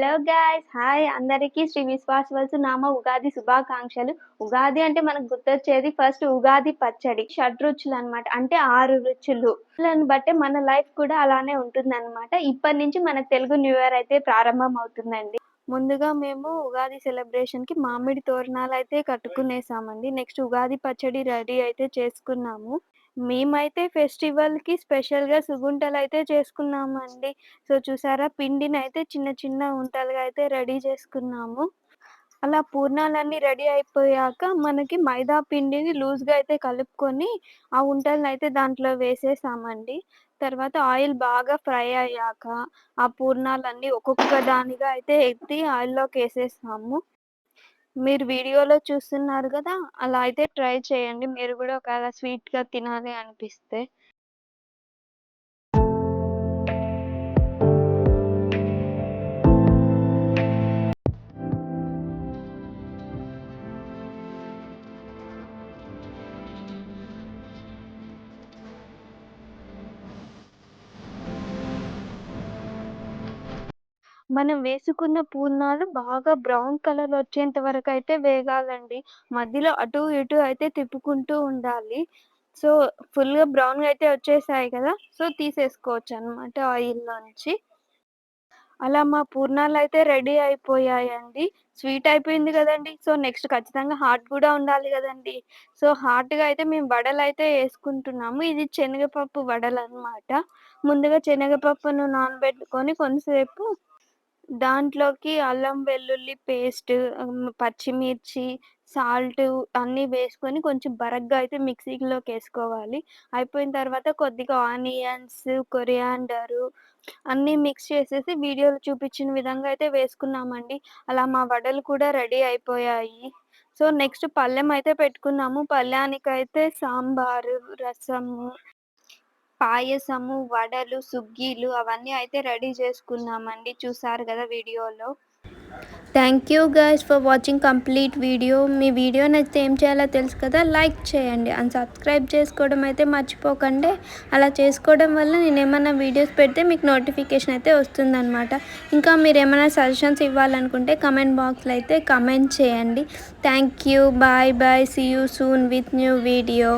Hello guys hi అందరికీ శ్రీ విశ్వాసవసు నామ ఉగాది శుభాకాంక్షలు. ఉగాది అంటే మనకు గుర్తొచ్చేది ఫస్ట్ ఉగాది పచ్చడి, షడ్రుచులు అన్నమాట. అంటే 6 రుచులు బట్టే మన లైఫ్ కూడా అలానే ఉంటుందన్నమాట. ఇప్పటి నుంచి మన తెలుగు న్యూ ఇయర్ అయితే ప్రారంభం అవుతుందండి. ముందుగా మేము ఉగాది సెలబ్రేషన్ కి మామిడి తోరణాలు అయితే కట్టుకునేసామండి. నెక్స్ట్ ఉగాది పచ్చడి రెడీ అయితే చేసుకున్నాము. మేమైతే ఫెస్టివల్ కి స్పెషల్ గా సుగుంటలు అయితే చేసుకున్నామండి. సో చూసారా, పిండిని అయితే చిన్న చిన్న ఉంటలుగా అయితే రెడీ చేసుకున్నాము. అలా పూర్ణాలన్నీ రెడీ అయిపోయాక మనకి మైదా పిండిని లూజ్‌గా అయితే కలుపుకొని ఆ ఉంటలను అయితే దాంట్లో వేసేసామండి. తర్వాత ఆయిల్ బాగా ఫ్రై అయ్యాక ఆ పూర్ణాలన్నీ ఒక్కొక్క దానిగా అయితే ఎత్తి ఆయిల్‌లోకేసేసాము. మీరు వీడియోలో చూస్తున్నారు గదా! అలా అయితే ట్రై చేయండి. మీరు గూడా ఒకవేళ స్వీట్‌గా తినాలి అనిపిస్తే. మనం వేసుకున్న పూర్ణాలు బాగా బ్రౌన్ కలర్ వచ్చేంత వరకైతే వేగాలండి. మధ్యలో అటు ఇటు అయితే తిప్పుకుంటూ ఉండాలి. సో, ఫుల్‌గా బ్రౌన్‌గా అయితే వచ్చేసాయి కదా! సో, తీసేసుకోవచ్చనమాట ఆయిల్‌లోంచి. అలా మా పూర్ణాలయితే రెడీ అయిపోయాయండి. స్వీట్ అయిపోయింది గదండీ! సో, నెక్స్ట్ ఖచ్చితంగా హాట్ గూడా ఉండాలి గదండీ! సో, హాట్‌గా అయితే మేము వడలైతే యేసుకుంటున్నాము. ఇది శనగపప్పు వడలనమాట. ముందుగా శనగపప్పును నానబెట్టుకొని కొంతసేపు దాంట్లోకి అల్లం వెల్లుల్లి పేస్ట్, పచ్చిమిర్చి, సాల్టు అన్నీ వేసుకొని కొంచెం బరగ్గా అయితే మిక్సీలోకేసుకోవాలి. అయిపోయిన తర్వాత కొద్దిగా ఆనియన్స్, కొరియాండరు అన్నీ మిక్స్ చేసేసి వీడియోలో చూపించిన విధంగా అయితే వేసుకున్నామండి. అలా మా వడలు కూడా రెడీ అయిపోయాయి. సో, నెక్స్ట్ పళ్ళెం అయితే పెట్టుకున్నాము. పళ్ళానికైతే సాంబారు, రసము, పాయసము, వడలు, సుగ్గీలు అవన్నీ అయితే రెడీ చేసుకున్నామండి. చూసారు గదా వీడియోలో. Thank you guys for watching complete video. Me video నచ్చితే ఏం చేయాలో తెలుసు కదా, లైక్ చేయండి అండ్ సబ్స్క్రైబ్ చేసుకోవడం అయితే మర్చిపోకండి. అలా చేసుకోవడం వల్ల నేను ఏమైనా వీడియోస్ పెడితే మీకు నోటిఫికేషన్ అయితే వస్తుందన్నమాట. ఇంకా మీరు ఏమైనా సజెషన్స్ ఇవ్వాలనుకుంటే కమెంట్ బాక్స్లో అయితే కమెంట్ చేయండి. Thank you, bye bye, see you soon with new video.